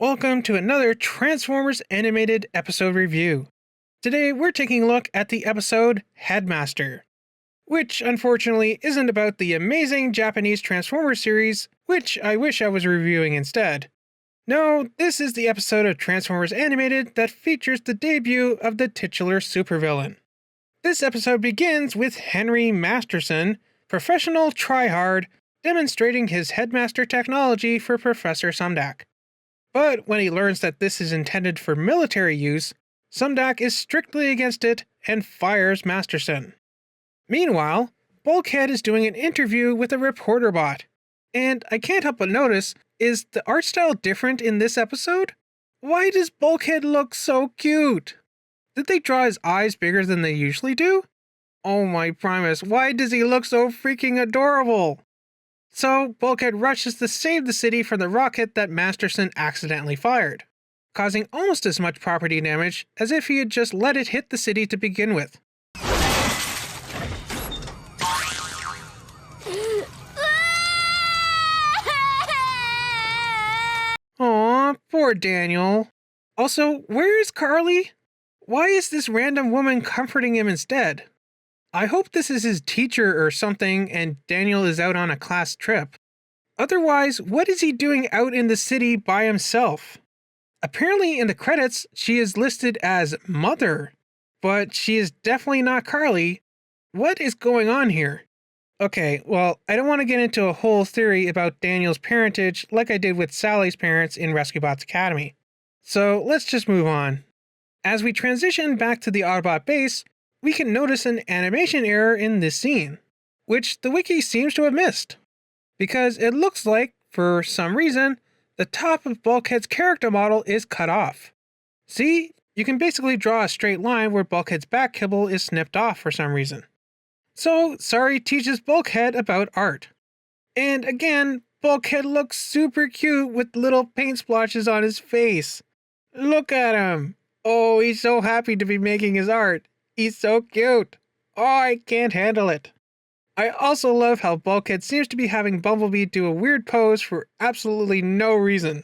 Welcome to another Transformers animated episode review. Today we're taking a look at the episode Headmaster, which unfortunately isn't about the amazing Japanese Transformers series, which I wish I was reviewing instead. No, this is the episode of Transformers Animated that features the debut of the titular supervillain. This episode begins with Henry Masterson, professional tryhard, demonstrating his Headmaster technology for Professor Sumdac. But when he learns that this is intended for military use, Sumdac is strictly against it and fires Masterson. Meanwhile, Bulkhead is doing an interview with a reporter bot. And I can't help but notice, is the art style different in this episode? Why does Bulkhead look so cute? Did they draw his eyes bigger than they usually do? Oh my Primus, why does he look so freaking adorable? So, Bulkhead rushes to save the city from the rocket that Masterson accidentally fired, causing almost as much property damage as if he had just let it hit the city to begin with. Aw, poor Daniel. Also, where is Carly? Why is this random woman comforting him instead? I hope this is his teacher or something and Daniel is out on a class trip. Otherwise, what is he doing out in the city by himself? Apparently in the credits, she is listed as Mother, but she is definitely not Carly. What is going on here? Okay, well, I don't want to get into a whole theory about Daniel's parentage like I did with Sally's parents in Rescue Bots Academy. So let's just move on. As we transition back to the Autobot base, we can notice an animation error in this scene, which the wiki seems to have missed, because it looks like, for some reason, the top of Bulkhead's character model is cut off. See, you can basically draw a straight line where Bulkhead's back kibble is snipped off for some reason. So, Sorry teaches Bulkhead about art. And again, Bulkhead looks super cute with little paint splotches on his face. Look at him! Oh, he's so happy to be making his art. He's so cute. Oh, I can't handle it. I also love how Bulkhead seems to be having Bumblebee do a weird pose for absolutely no reason.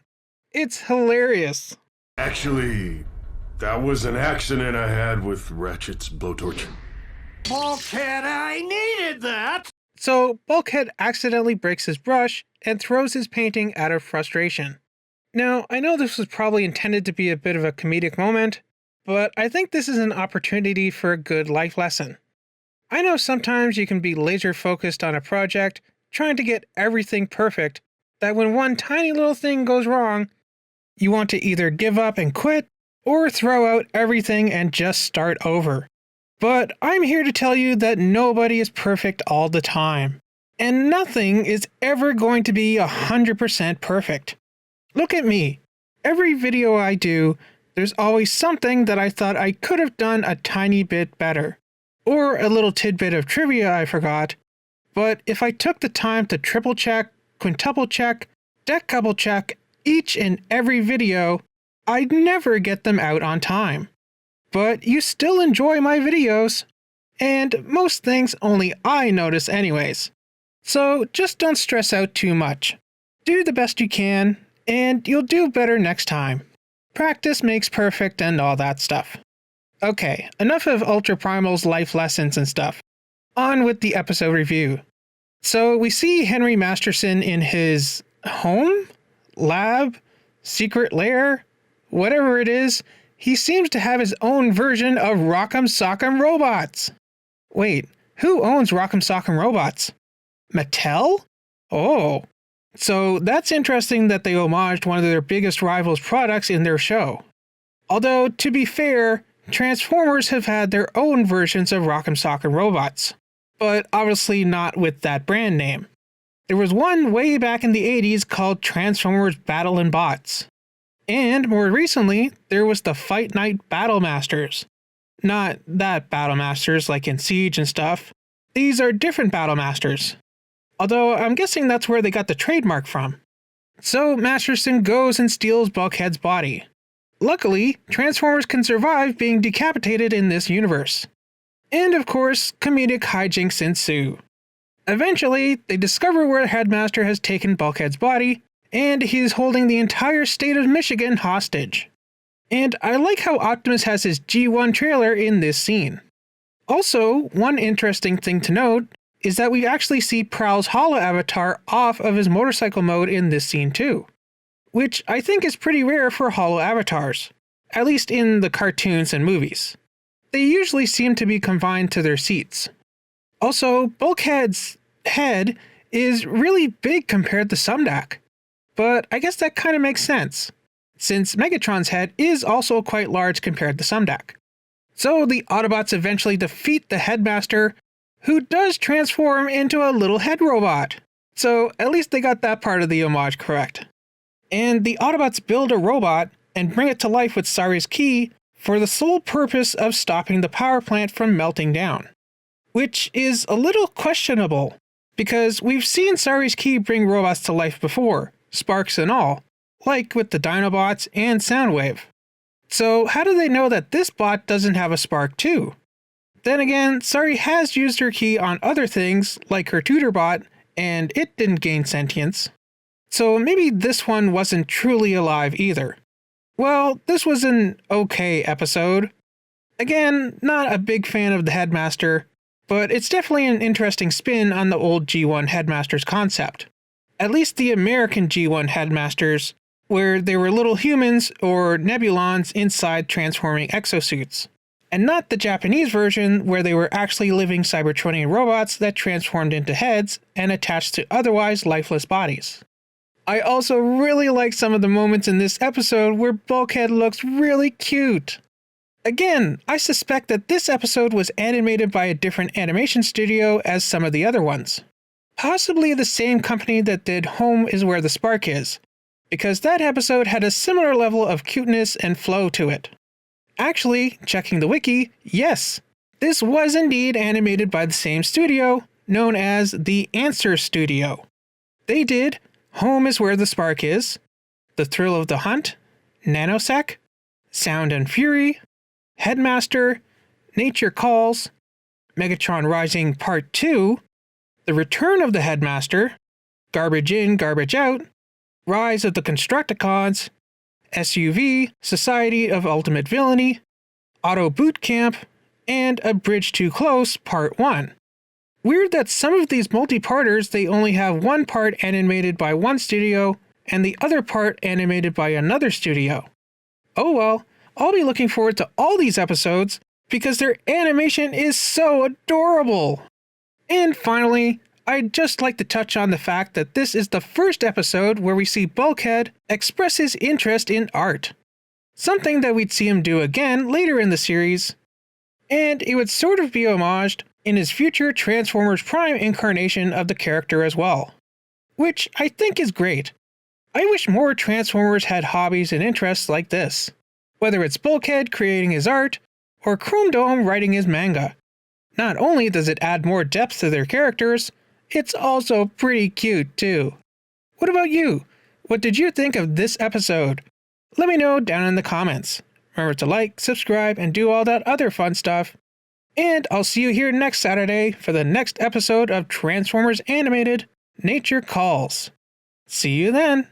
It's hilarious. Actually, that was an accident I had with Ratchet's blowtorch. Bulkhead, I needed that! So, Bulkhead accidentally breaks his brush and throws his painting out of frustration. Now, I know this was probably intended to be a bit of a comedic moment, but I think this is an opportunity for a good life lesson. I know sometimes you can be laser focused on a project, trying to get everything perfect, that when one tiny little thing goes wrong, you want to either give up and quit, or throw out everything and just start over. But I'm here to tell you that nobody is perfect all the time, and nothing is ever going to be 100% perfect. Look at me. Every video I do, there's always something that I thought I could have done a tiny bit better, or a little tidbit of trivia I forgot. But if I took the time to triple check, quintuple check, decuple check each and every video, I'd never get them out on time. But you still enjoy my videos, and most things only I notice anyways. So just don't stress out too much. Do the best you can, and you'll do better next time. Practice makes perfect and all that stuff. Okay, enough of Ultra Primal's life lessons and stuff. On with the episode review. So we see Henry Masterson in his home? Lab? Secret lair? Whatever it is, he seems to have his own version of Rock'em Sock'em Robots. Wait, who owns Rock'em Sock'em Robots? Mattel? Oh. So that's interesting that they homaged one of their biggest rivals' products in their show. Although, to be fair, Transformers have had their own versions of Rock'em Sock'em Robots, but obviously not with that brand name. There was one way back in the 80s called Transformers Battle and Bots. And more recently, there was the Fight Night Battle Masters. Not that Battle Masters like in Siege and stuff. These are different Battle Masters. Although I'm guessing that's where they got the trademark from. So Masterson goes and steals Bulkhead's body. Luckily, Transformers can survive being decapitated in this universe. And of course, comedic hijinks ensue. Eventually, they discover where Headmaster has taken Bulkhead's body, and he's holding the entire state of Michigan hostage. And I like how Optimus has his G1 trailer in this scene. Also, one interesting thing to note is that we actually see Prowl's holo avatar off of his motorcycle mode in this scene too, which I think is pretty rare for holo avatars, at least in the cartoons and movies. They usually seem to be confined to their seats. Also, Bulkhead's head is really big compared to Sumdac, but I guess that kind of makes sense, since Megatron's head is also quite large compared to Sumdac. So the Autobots eventually defeat the Headmaster, who does transform into a little head robot. So at least they got that part of the homage correct. And the Autobots build a robot and bring it to life with Sari's key for the sole purpose of stopping the power plant from melting down. Which is a little questionable, because we've seen Sari's key bring robots to life before, sparks and all, like with the Dinobots and Soundwave. So how do they know that this bot doesn't have a spark too? Then again, Sari has used her key on other things, like her tutor bot, and it didn't gain sentience. So maybe this one wasn't truly alive either. Well, this was an okay episode. Again, not a big fan of the Headmaster, but it's definitely an interesting spin on the old G1 Headmasters concept. At least the American G1 Headmasters, where they were little humans or nebulons inside transforming exosuits, and not the Japanese version where they were actually living Cybertronian robots that transformed into heads and attached to otherwise lifeless bodies. I also really like some of the moments in this episode where Bulkhead looks really cute. Again, I suspect that this episode was animated by a different animation studio as some of the other ones. Possibly the same company that did Home is Where the Spark Is, because that episode had a similar level of cuteness and flow to it. Actually, checking the wiki, yes, this was indeed animated by the same studio, known as the Answer Studio. They did Home is Where the Spark Is, The Thrill of the Hunt, Nanosec, Sound and Fury, Headmaster, Nature Calls, Megatron Rising Part 2, The Return of the Headmaster, Garbage In, Garbage Out, Rise of the Constructicons, SUV, Society of Ultimate Villainy, Auto Boot Camp, and A Bridge Too Close Part 1. Weird that some of these multi-parters they only have one part animated by one studio and the other part animated by another studio. Oh well, I'll be looking forward to all these episodes because their animation is so adorable. And finally, I'd just like to touch on the fact that this is the first episode where we see Bulkhead express his interest in art. Something that we'd see him do again later in the series, and it would sort of be homaged in his future Transformers Prime incarnation of the character as well. Which I think is great. I wish more Transformers had hobbies and interests like this. Whether it's Bulkhead creating his art, or Chrome Dome writing his manga. Not only does it add more depth to their characters, it's also pretty cute too. What about you? What did you think of this episode? Let me know down in the comments. Remember to like, subscribe, and do all that other fun stuff. And I'll see you here next Saturday for the next episode of Transformers Animated Nature Calls. See you then!